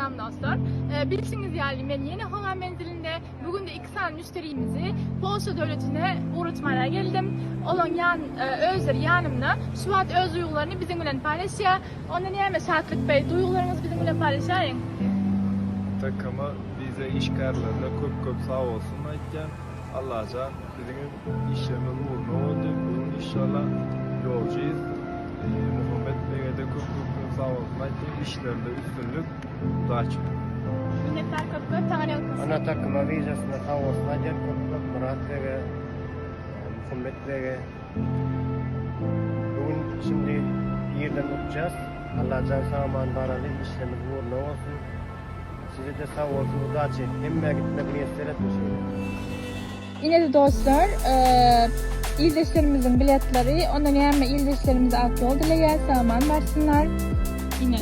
selam dostlar. Bilirsiniz yani ben yeni Horan menzilinde bugün de 2 tane müşterimizi Polşa devletine uğratmaya geldim. Olan özler yanımda Suat öz duygularını bizimle paylaşıyor. Ondan yani Şatlık Bey duygularınızı bizimle paylaşayım. Takımı bize işgarlarına köp sağ olsun aytken Allah'a bizim işlerimiz uğurlu oldu. Bugün inşallah yolcuyuz. Muhammed Bey'e de köp sağ olsun aytken işlerinde üstünlük daha çok. Minnettar köp tanıyor musunuz? Ana takıma vizesine sağ olsun aytken köp Murat Bey'e, Muhammed Bey'e. Bugün şimdi yerden uçacağız. Allah'tan sağman baralı işlerimiz uğurlu olsun. Size de sağ olsun uzaçı. Hem gitmek niyetler etmişim. Yine de dostlar, ildeşlerimizin biletleri, ondan yani ildeşlerimize ak yol dileyen sağman versinler. Yine